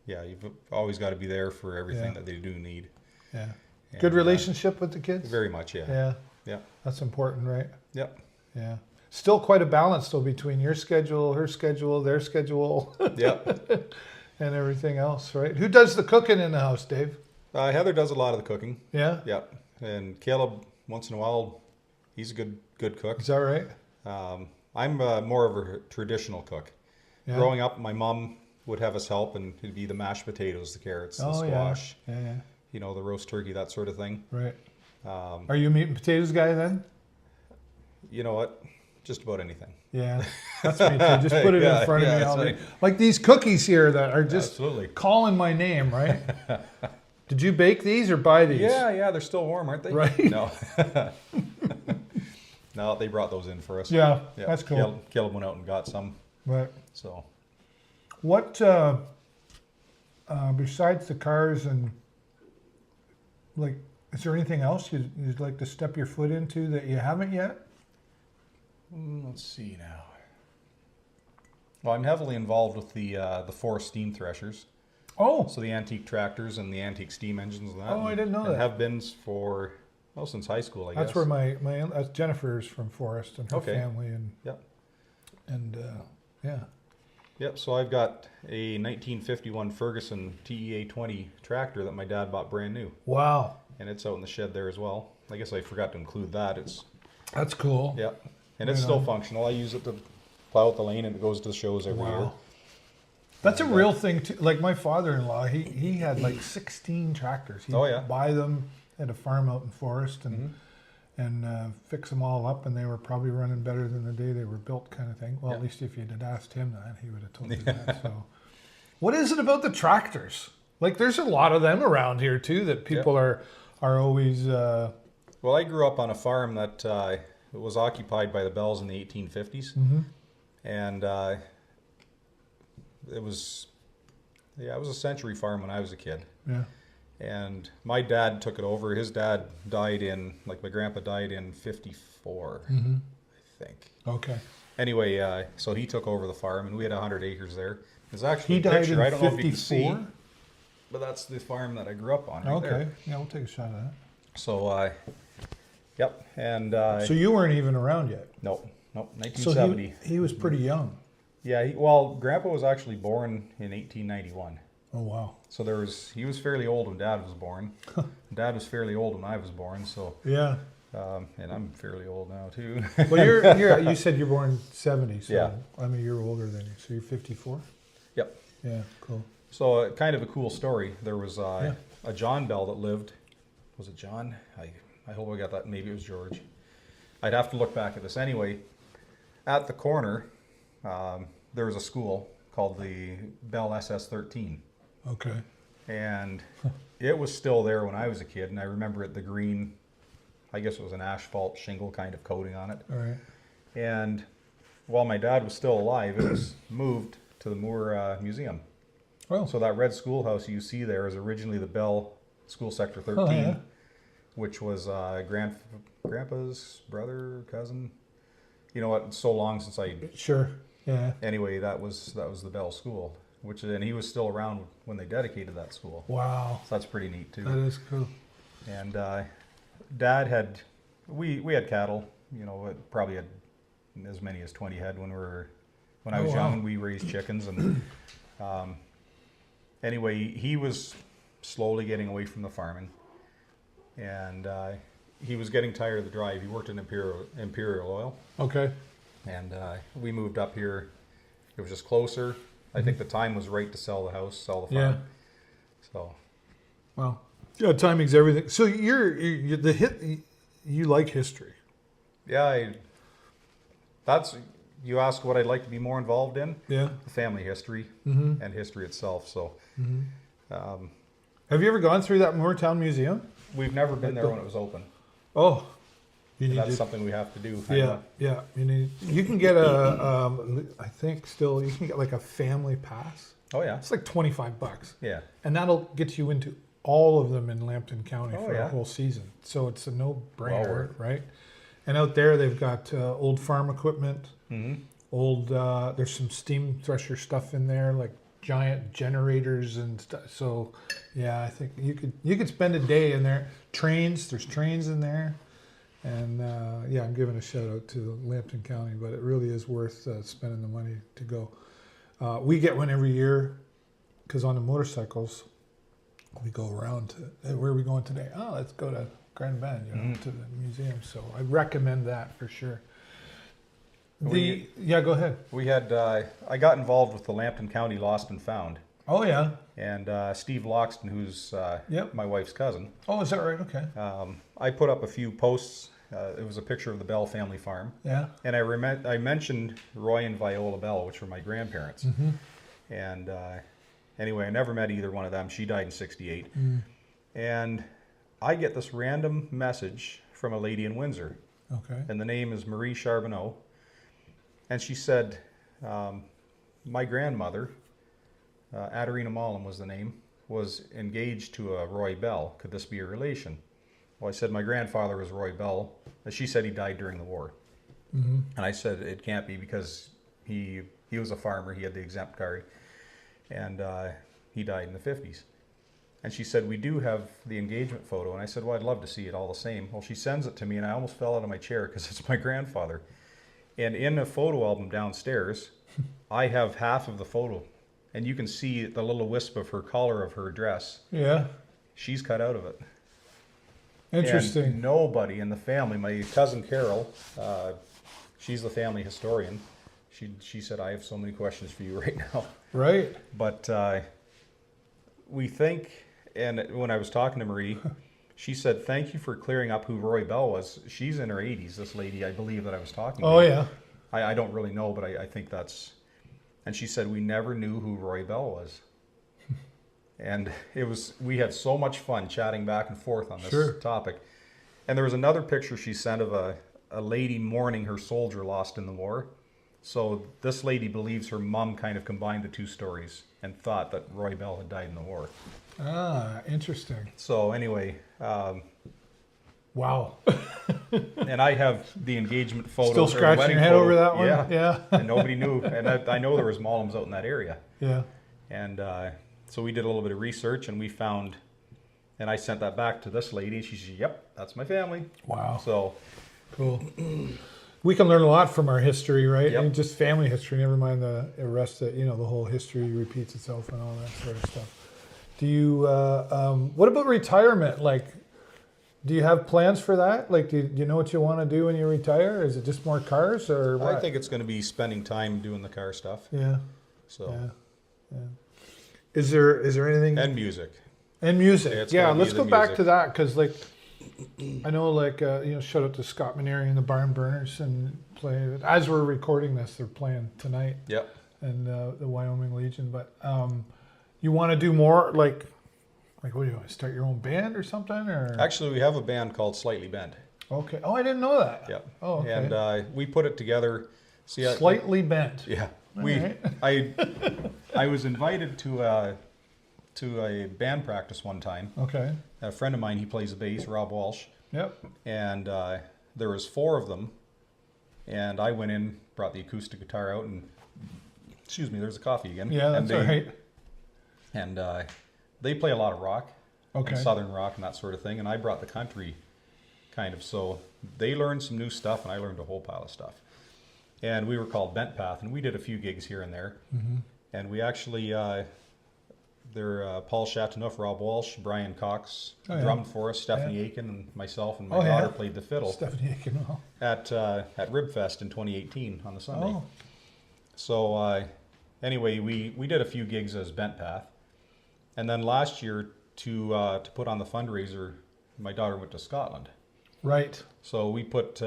you've always got to be there for everything that they do need. Yeah. And, Good relationship with the kids? Very much, yeah. Yeah. Yeah. That's important, right? Yep. Yeah. Still quite a balance though between your schedule, her schedule, their schedule. Yep. And everything else, right? Who does the cooking in the house, Dave? Heather does a lot of the cooking. Yeah? Yep. And Caleb, once in a while, he's a good cook. Is that right? I'm more of a traditional cook. Yeah. Growing up, my mom would have us help, and it'd be the mashed potatoes, the carrots, the squash, Yeah. you know, the roast turkey, that sort of thing. Right. Are you a meat and potatoes guy then? You know what? Just about anything. Yeah, that's me too. Just put it in front of me all day. right. Like these cookies here that are just Absolutely. calling my name, right? Did you bake these or buy these? Yeah, they're still warm, aren't they? Right. No. No, they brought those in for us. Yeah, that's cool. Caleb went out and got some. Right. So. What, besides the cars and, like, is there anything else you'd like to step your foot into that you haven't yet? Let's see now. Well, I'm heavily involved with the Forest steam threshers. Oh. So the antique tractors and the antique steam engines and that. Oh, I didn't know and that. have been for, since high school, I guess. That's where my that's Jennifer's from Forest and her family and Yep. And yeah. Yep, so I've got a 1951 Ferguson TEA 20 tractor that my dad bought brand new. Wow. And it's out in the shed there as well. I guess I forgot to include that. That's cool. Yep. And it's still functional. I use it to plow out the lane, and it goes to the shows every year. That's a real thing too. Like my father-in-law, he had like 16 tractors. He'd buy them at a farm out in Forest and fix them all up, and they were probably running better than the day they were built, kind of thing. Well, at least if you'd had asked him that, he would have told you that. So, what is it about the tractors? Like, there's a lot of them around here too that people are always. Well, I grew up on a farm that was occupied by the Bells in the 1850s, and it was a century farm when I was a kid. Yeah. And my dad took it over. His dad died my grandpa died in 54, I think. Okay. Anyway, so he took over the farm, and we had 100 acres there. There's actually He a died picture. in I don't know if you can see, 54? but that's the farm that I grew up on right there. Okay. Yeah, we'll take a shot of that. So, yep. And So you weren't even around yet. nope, So 1970. he was pretty young. Yeah, Grandpa was actually born in 1891. Oh wow. So he was fairly old when Dad was born. Dad was fairly old when I was born. So Yeah. And I'm fairly old now too. Well, you said you're born 70, so Yeah. I'm a year older than you. So you're 54? Yep. Yeah, cool. So kind of a cool story. There was Yeah. a John Bell that lived. Was it John? I hope I got that. Maybe it was George. I'd have to look back at this anyway. At the corner, there was a school called the Bell SS-13. Okay. And it was still there when I was a kid, and I remember it, the green, I guess it was an asphalt shingle kind of coating on it. All right. And while my dad was still alive, it was moved to the Moore Museum. Well, So that red schoolhouse you see there is originally the Bell School Sector 13, yeah. which was Grandpa's brother, cousin. You know what? It's so long since I. Sure. Yeah. Anyway, that was the Bell School, and he was still around when they dedicated that school. Wow. So that's pretty neat too. That is cool. And Dad had, we had cattle. You know, it probably had as many as 20 head when I was Oh, young. wow. And we raised chickens, and anyway, he was slowly getting away from the farming, and he was getting tired of the drive. He worked in Imperial Oil, Okay. and we moved up here. It was just closer. I think the time was right to sell the house, sell the farm. Yeah. So Well, yeah, timing's everything. So you're the hit. You like history. yeah, you ask what I'd like to be more involved in. Yeah. The family history Mm-hmm. and history itself. So Have you ever gone through that Moortown Museum? we've never been there when it was open. Oh, you need That's to. something we have to do. Yeah, yeah. You can get I think still you can get like a family pass. Oh yeah. It's like $25, Yeah. and that'll get you into all of them in Lambton County Oh, for yeah. a whole season. So it's a no-brainer, Well worth. right? And out there they've got old farm equipment, Mm-hmm. old. There's some steam thresher stuff in there, like giant generators and stuff. So yeah, I think you could spend a day in there. There's trains in there. And yeah, I'm giving a shout out to Lambton County, but it really is worth spending the money to go. We get one every year because on the motorcycles, we go around to, hey, where are we going today? Oh, let's go to Grand Bend, to the museum. So I recommend that for sure. Yeah, go ahead. We had I got involved with the Lambton County Lost and Found, Oh yeah. and Steve Loxton, who's Yep. my wife's cousin. Oh, is that right? Okay. I put up a few posts. It was a picture of the Bell family farm, Yeah. and I mentioned Roy and Viola Bell, which were my grandparents. Mm-hmm. And anyway, I never met either one of them. She died in '68, and I get this random message from a lady in Windsor, Okay. and the name is Marie Charbonneau. And she said, my grandmother, Adarina Mullen was the name, was engaged to a Roy Bell. Could this be a relation? Well, I said, my grandfather was Roy Bell. And she said he died during the war. Mm-hmm. And I said, it can't be because he was a farmer. He had the exempt card. And he died in the 50s. And she said, we do have the engagement photo. And I said, well, I'd love to see it all the same. Well, she sends it to me, and I almost fell out of my chair because it's my grandfather. And in a photo album downstairs, I have half of the photo. And you can see the little wisp of her collar of her dress. Yeah. She's cut out of it. Interesting. And nobody in the family, my cousin Carol, she's the family historian. She said, I have so many questions for you right now. Right. But we think, and when I was talking to Marie, she said, thank you for clearing up who Roy Bell was. She's in her 80s, this lady, I believe, that I was talking to. Oh yeah. I don't really know, but I think that's... And she said, we never knew who Roy Bell was. And we had so much fun chatting back and forth on this Sure. topic. And there was another picture she sent of a lady mourning her soldier lost in the war. So this lady believes her mom kind of combined the two stories and thought that Roy Bell had died in the war. Ah, interesting. So anyway, Wow. and I have the engagement photo. Still or scratching wedding your head photo. over that one? Yeah. Yeah. And nobody knew. And I know there was Mollums out in that area. Yeah. And so we did a little bit of research, and we found, and I sent that back to this lady. She said, yep, that's my family. Wow. So Cool. We can learn a lot from our history, right? Yep. And just family history, never mind the rest of, the whole history repeats itself and all that sort of stuff. Do you, what about retirement? Like, Do you have plans for that? Like, do you know what you want to do when you retire? Is it just more cars or what? I think it's going to be spending time doing the car stuff. Yeah. So Yeah. Is there anything? and music. And music. It's Yeah, gotta be let's the go back music. to that because, like, I know, like, shout out to Scott Maneri and the Barn Burners and play. As we're recording this, they're playing tonight Yep. and the Wyoming Legion. But you want to do more, like what do you want to start your own band or something? Or Actually, we have a band called Slightly Bent. okay. Oh, I didn't know that. Yep. Oh, okay. And we put it together. See, Slightly bent. Yeah. All We right. I was invited to a band practice one time. Okay. A friend of mine, he plays the bass, Rob Walsh, Yep. and there was 4 of them. And I went in, brought the acoustic guitar out, and excuse me, there's a coffee again. Yeah, and that's all right. And they play a lot of rock, Okay. and southern rock, and that sort of thing. And I brought the country, kind of. So they learned some new stuff, and I learned a whole pile of stuff. And we were called Bent Path, and we did a few gigs here and there. Mm-hmm. And we actually, they're Paul Chateauneuf, Rob Walsh, Brian Cox Oh, yeah. drummed for us, Stephanie Aiken, and myself, and my Oh, yeah. daughter played the fiddle Stephanie Aiken. at Ribfest in 2018 on the Sunday. Oh. So anyway, we did a few gigs as Bent Path, and then last year to put on the fundraiser, my daughter went to Scotland. Right. So we put.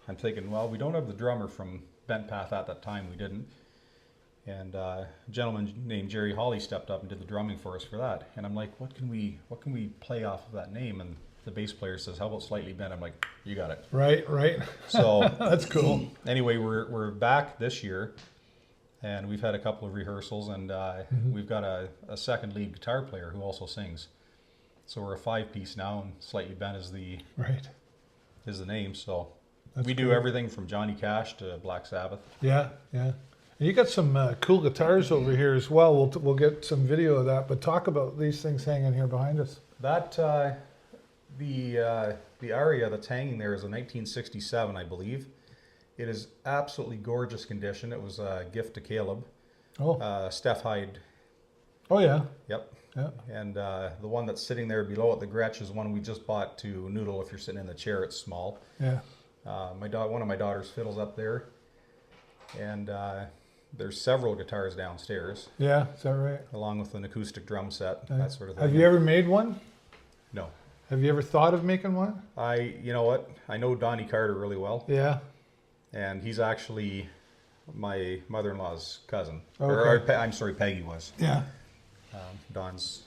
I'm thinking, well, we don't have the drummer from Bent Path at that time. We didn't, and a gentleman named Jerry Hawley stepped up and did the drumming for us for that. And I'm like, what can we play off of that name? And the bass player says, how about Slightly Bent? I'm like, you got it. Right. Right. So That's cool. anyway, we're back this year, and we've had a couple of rehearsals, and we've got a second lead guitar player who also sings. So we're a 5-piece now, and Slightly Bent is the name. So That's we do cool. everything from Johnny Cash to Black Sabbath. Yeah. Yeah. And you got some cool guitars over here as well. We'll get some video of that. But talk about these things hanging here behind us. That the aria that's hanging there is a 1967, I believe. It is absolutely gorgeous condition. It was a gift to Caleb. Oh. Steph Hyde. Oh yeah. Yep. Yeah. And the one that's sitting there below it, the Gretsch, is one we just bought to Noodle. If you're sitting in the chair, it's small. Yeah. One of my daughter's fiddles up there, and there's several guitars downstairs, Yeah. Is that right? along with an acoustic drum set, that sort of thing. Have you ever made one? No. Have you ever thought of making one? You know what? I know Donnie Carter really well, Yeah. and he's actually my mother-in-law's cousin. Okay. I'm sorry, Peggy was Yeah. Don's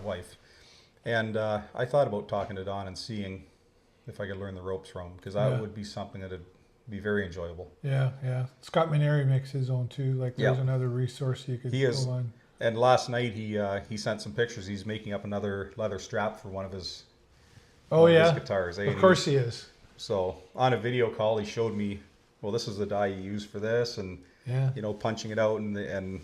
wife, and I thought about talking to Don and seeing if I could learn the ropes from him, because that Yeah. would be something that'd be very enjoyable. Yeah. Yeah. Scott Maneri makes his own too. Like there's Yeah. another resource you could He is. go on. And last night he sent some pictures. He's making up another leather strap for one of his Oh one of yeah. his guitars. Of course he is. So on a video call, he showed me, well, this is the die you use for this, and Yeah. punching it out, and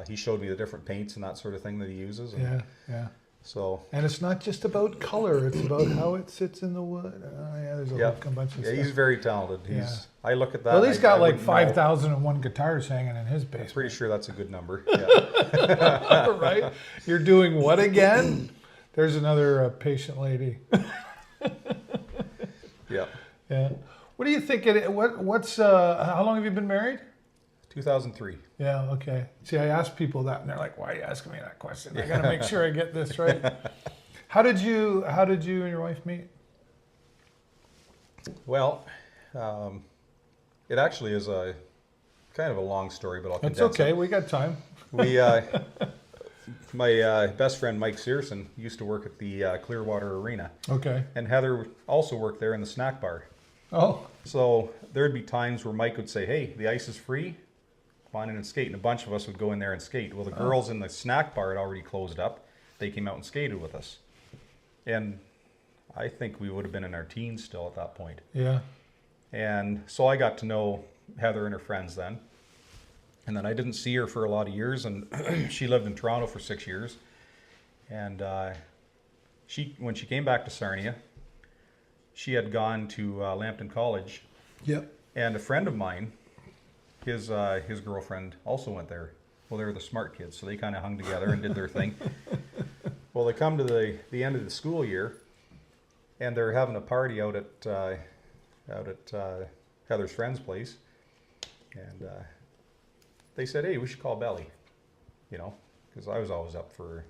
he showed me the different paints and that sort of thing that he uses. And Yeah. Yeah. So And it's not just about color; it's about how it sits in the wood. Yeah, there's a yeah, whole bunch of yeah, stuff. he's very talented. I look at that. Well, he's I got like wouldn't know. 5,001 guitars hanging in his I'm basement. pretty sure that's a good number. Yeah. Right? You're doing what again? There's another patient lady. Yeah. Yeah. What do you think? What's how long have you been married? 2003. Yeah. Okay. See, I ask people that, and they're like, "Why are you asking me that question? I got to make sure I get this right." How did you and your wife meet? Well, it actually is a kind of a long story, but I'll That's condense okay. it. We got time. We, my best friend Mike Searson used to work at the Clearwater Arena, Okay. and Heather also worked there in the snack bar. Oh. So there'd be times where Mike would say, "Hey, the ice is free. Come on in and skate." And a bunch of us would go in there and skate. Well, the girls in the snack bar had already closed up. They came out and skated with us, and I think we would have been in our teens still at that point. Yeah. And so I got to know Heather and her friends then. And then I didn't see her for a lot of years, and she lived in Toronto for 6 years. And when she came back to Sarnia, she had gone to Lambton College, Yep. and a friend of mine, his girlfriend also went there. Well, they were the smart kids, so they kind of hung together and did their thing. Well, they come to the end of the school year, and they're having a party out at Heather's friend's place, and they said, "Hey, we should call Belly," because I was always up for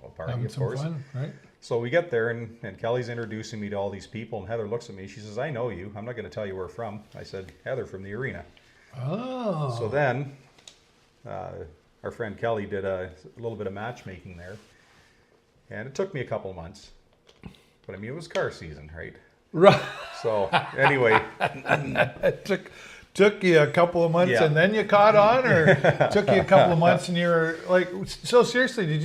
a party, Having of some course. fun, right? So we get there, and Kelly's introducing me to all these people, and Heather looks at me. She says, "I know you. I'm not going to tell you where from." I said, "Heather, from the arena." Oh. So then, our friend Kelly did a little bit of matchmaking there, and it took me a couple months. But I mean, it was car season, right? Right. So anyway, It took you a couple of months Yeah. and then you caught on, or it took you a couple of months and you were like, so seriously, did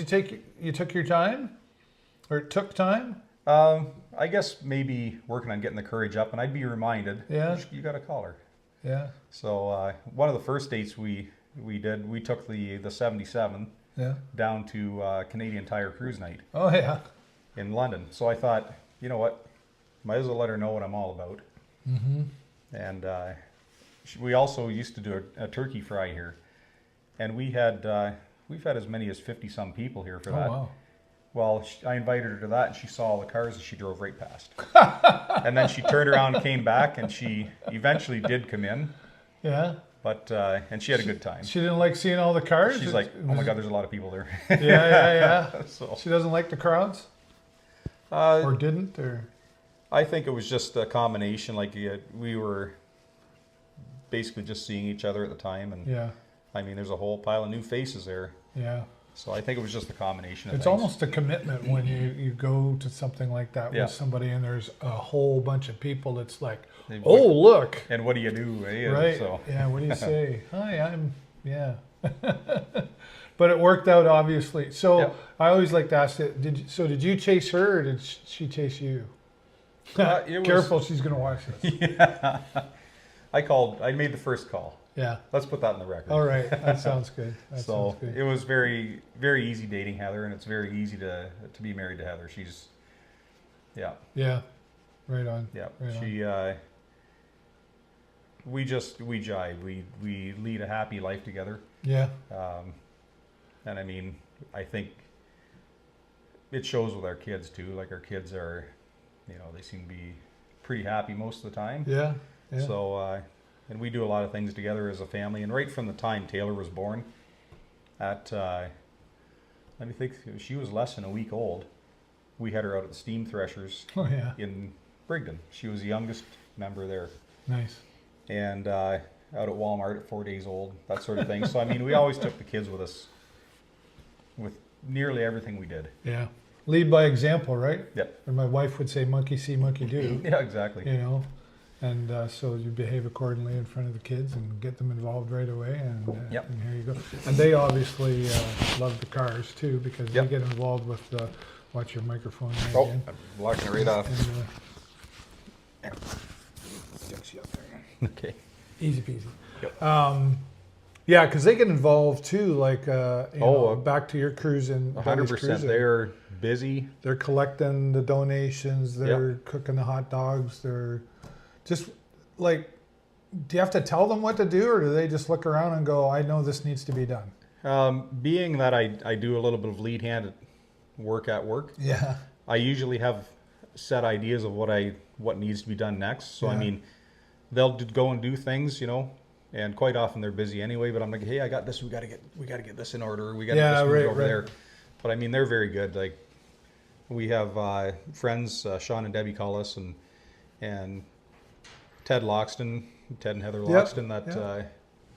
you took your time, or it took time? I guess maybe working on getting the courage up, and I'd be reminded, Yeah. you got to call her. Yeah. So one of the first dates we took the 77 Yeah. down to Canadian Tire Cruise Night Oh yeah. in London. So I thought, you know what, might as well let her know what I'm all about. Mm-hmm. And we also used to do a turkey fry here, and we've had as many as 50 some people here for Oh that. wow. Well, I invited her to that, and she saw all the cars, and she drove right past. And then she turned around and came back, and she eventually did come in, Yeah. but and she had a good time. She didn't like seeing all the cars. She's like, "Oh my God, there's a lot of people there." Yeah. So She doesn't like the crowds, or didn't, or I think it was just a combination. Like we were basically just seeing each other at the time, and yeah. I mean, there's a whole pile of new faces there. Yeah. So I think it was just a combination of It's things. almost a commitment when you go to something like that Yeah. with somebody and there's a whole bunch of people. It's like, They- oh, look. And what do you do, eh? Right. So Yeah. What do you say? Hi, yeah. But it worked out, obviously. So Yep. I always like to ask it. Did you chase her, or did she chase you? it was- Careful, she's gonna watch this. Yeah. I made the first call. Yeah. Let's put that in the record. All right. That sounds good. That So sounds good. it was very, very easy dating Heather, and it's very easy to be married to Heather. She's, yeah, Yeah. Right on. yeah. Right on. She, we jive. We lead a happy life together. Yeah. And I mean, I think it shows with our kids too. Like our kids are, they seem to be pretty happy most of the time. Yeah. Yeah. So, and we do a lot of things together as a family. And right from the time Taylor was born, let me think, she was less than a week old. We had her out at the steam threshers Oh yeah. in Brigden. She was the youngest member there. Nice. And out at Walmart at 4 days old, that sort of thing. So, I mean, we always took the kids with us with nearly everything we did. Yeah. Lead by example, right? Yep. And my wife would say, monkey see, monkey do. Yeah, exactly. And so you behave accordingly in front of the kids and get them involved right away, and, Yep. and here you go. And they obviously love the cars too, because Yep. they get involved with, watch your microphone there Oh, again. I'm blocking it right off. And, sticks you up there. Okay. Easy peasy. Yep. Yeah, because they get involved too, like back to your cruise and 100%. They're busy. They're collecting the donations. They're cooking the hot dogs. They're just like, do you have to tell them what to do, or do they just look around and go, I know this needs to be done? Being that I do a little bit of lead hand work at work, Yeah. I usually have set ideas of what needs to be done next. So, I Yeah. mean, they'll go and do things, and quite often they're busy anyway, but I'm like, hey, I got this. We got to get this in order. We got to get this moved over there. But I mean, they're very good. Like we have friends, Sean and Debbie call us, and Ted Loxton, Ted and Heather Loxton,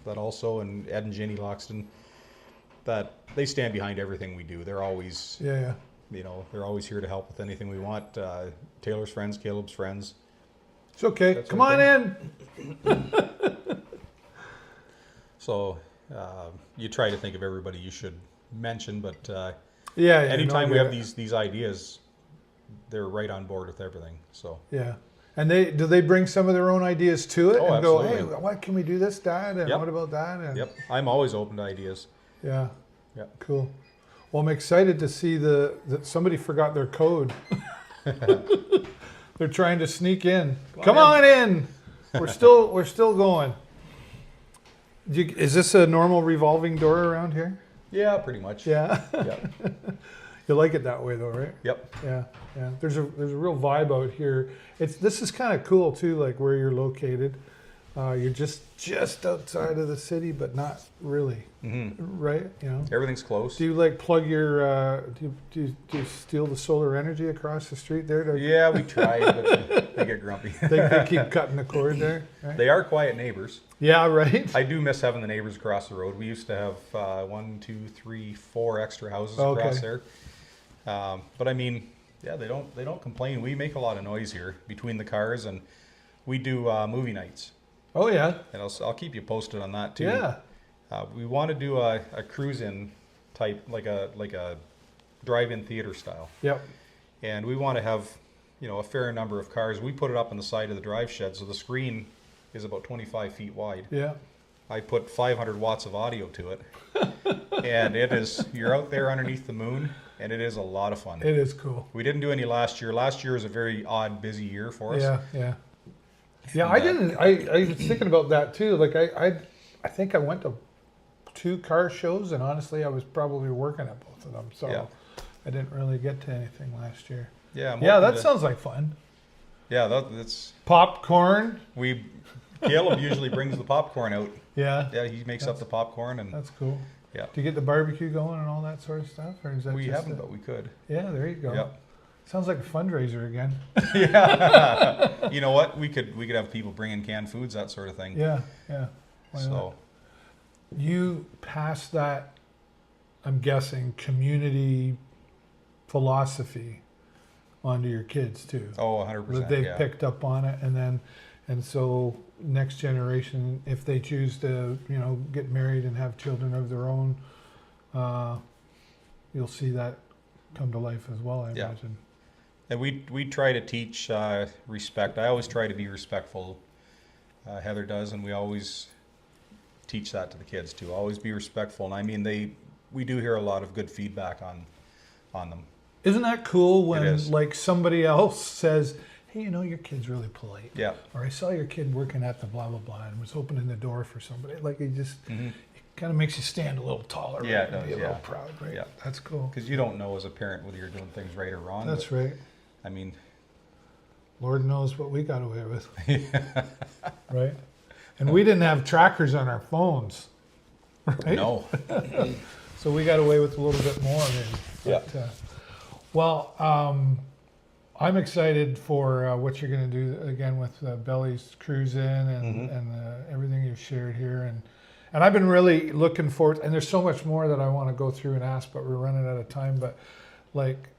that also, and Ed and Jenny Loxton, that they stand behind everything we do. They're always, Yeah. they're always here to help with anything we want. Taylor's friends, Caleb's friends. It's okay. That's Come on in. So you try to think of everybody you should mention, but Yeah. anytime we have these ideas, they're right on board with everything. So Yeah. And do they bring some of their own ideas to it Oh, and go, absolutely. hey, what can we do this, Dad? And Yep. what about that? And yep, I'm always open to ideas. Yeah. Yep. Cool. Well, I'm excited to see that somebody forgot their code. They're trying to sneak in. Come on in. We're still going. Is this a normal revolving door around here? Yeah, pretty much. Yeah. Yeah. You like it that way though, right? Yep. Yeah, yeah. There's a real vibe out here. This is kind of cool too, like where you're located. You're just outside of the city, but not really, right? You know. Everything's close. Do you like plug your? Do you steal the solar energy across the street there? Yeah, we tried, but they get grumpy. They keep cutting the cord there. Right? They are quiet neighbors. Yeah, right. I do miss having the neighbors across the road. We used to have 1, 2, 3, 4 extra houses across there. But I mean, yeah, they don't complain. We make a lot of noise here between the cars, and we do movie nights. Oh yeah. And I'll keep you posted on that too. Yeah. We want to do a cruise-in type, like a drive-in theater style. Yep. And we want to have, a fair number of cars. We put it up on the side of the drive shed, so the screen is about 25 feet wide. Yeah. I put 500 watts of audio to it, and you're out there underneath the moon, and it is a lot of fun. It is cool. We didn't do any last year. Last year was a very odd, busy year for us. Yeah, yeah. Yeah, I was thinking about that too. Like I think I went to 2 car shows, and honestly, I was probably working at both of them, so Yeah. I didn't really get to anything last year. Yeah. That sounds like fun. Yeah, that's Popcorn. Caleb usually brings the popcorn out. Yeah. Yeah, he makes up the popcorn, and That's cool. yeah, Do you get the barbecue going and all that sort of stuff, or is that we just haven't, but we could. Yeah, there you go. Yeah. Sounds like a fundraiser again. Yeah. You know what? We could have people bring in canned foods, that sort of thing. Yeah, yeah. Why not? So You pass that, I'm guessing, community philosophy onto your kids too. oh, 100%. That they've Yeah. picked up on it, and so next generation, if they choose to, get married and have children of their own, you'll see that come to life as well, I Yeah. imagine. And we try to teach respect. I always try to be respectful. Heather does, and we always teach that to the kids too. Always be respectful. And I mean, we do hear a lot of good feedback on them. Isn't that cool when is. like somebody else says, hey, your kid's really polite. Yeah. Or I saw your kid working at the blah, blah, blah, and was opening the door for somebody. Like it just, it kind of makes you stand a little taller. Yeah, right? it does, Be a yeah. little proud, right? Yeah. That's cool. Because you don't know as a parent whether you're doing things right or wrong. That's right. I mean, Lord knows what we got away with. Right? And we didn't have trackers on our phones. Right? no. So we got away with a little bit more maybe. Yeah. Well, I'm excited for what you're going to do again with Belly's Cruise In and everything you've shared here. And I've been really looking forward, and there's so much more that I want to go through and ask, but we're running out of time. But like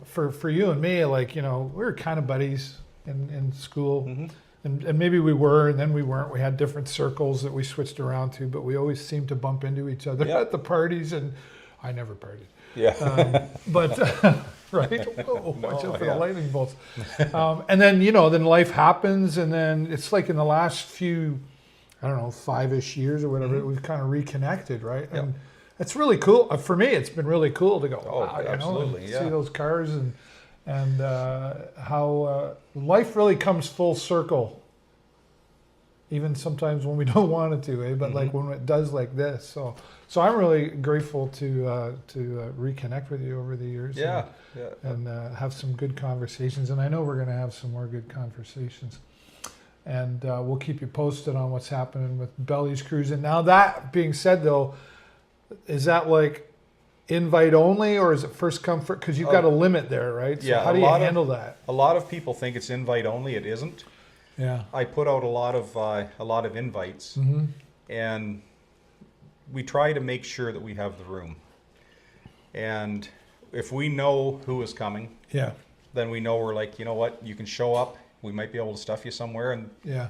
for you and me, like, we were kind of buddies in school. And maybe we were, and then we weren't. We had different circles that we switched around to, but we always seemed to bump into each other at the parties, and I never partied. Yeah. But right, whoa, watch out for yeah. the lightning bolts. And then then life happens, and then it's like in the last few, I don't know, 5-ish years or whatever, we've kind of reconnected, right? Yep. And it's really cool for me. It's been really cool to go, Oh, wow, absolutely, and yeah. see those cars and how life really comes full circle. Even sometimes when we don't want it to, but like when it does like this. So I'm really grateful to reconnect with you over the years. Yeah. And have some good conversations. And I know we're going to have some more good conversations. And we'll keep you posted on what's happening with Belly's Cruise. And now that being said, though, is that like invite only, or is it first come first? Because you've got a limit there, right? So Yeah, how do you handle that? A lot of people think it's invite only. It isn't. Yeah. I put out a lot of invites, and we try to make sure that we have the room. And if we know who is coming, Yeah. then we know we're like, you know what, you can show up. We might be able to stuff you somewhere, and Yeah.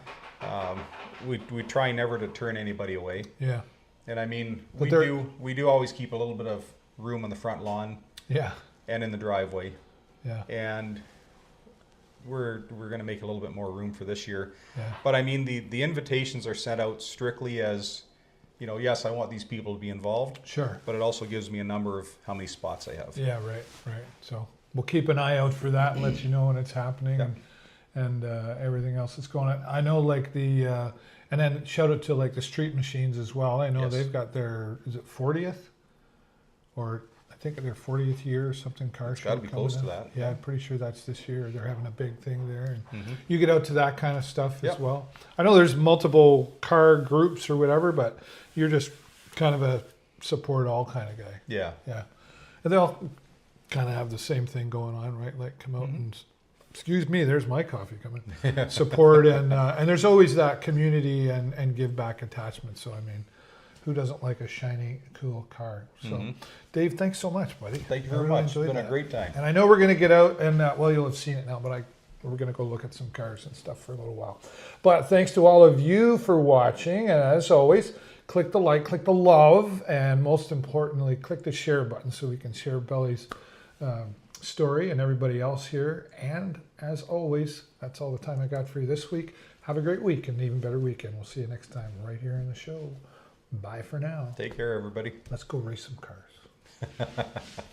we try never to turn anybody away. Yeah. And I mean, But we do always keep a little bit of room on the front lawn Yeah. and in the driveway, Yeah. and we're going to make a little bit more room for this year. Yeah. But I mean, the invitations are sent out strictly as, yes, I want these people to be involved, Sure. but it also gives me a number of how many spots I have. Yeah, right. So we'll keep an eye out for that and let you know when it's happening. Yeah. And everything else that's going on. I know like and then shout out to like the street machines as well. I know Yes. they've got their, is it 40th? Or I think their 40th year or something. Car It's show gotta be coming close to up. that. Yeah, I'm pretty sure that's this year. They're having a big thing there. And Mhm. you get out to that kind of stuff as Yep. well. I know there's multiple car groups or whatever, but you're just kind of a support all kind of guy. Yeah. Yeah. And they all kind of have the same thing going on, right? Like come out and, excuse me, there's my coffee coming. Support and there's always that community and give back attachment. So, I mean, who doesn't like a shiny, cool car? So, Dave, thanks so much, buddy. Thank you I very really much. It's enjoyed been a that. great time. And I know we're going to get out and, well, you'll have seen it now, but we're going to go look at some cars and stuff for a little while. But thanks to all of you for watching. And as always, click the like, click the love, and most importantly, click the share button so we can share Belly's story and everybody else here. And as always, that's all the time I got for you this week. Have a great week and an even better weekend. We'll see you next time right here in the show. Bye for now. Take care, everybody. Let's go race some cars.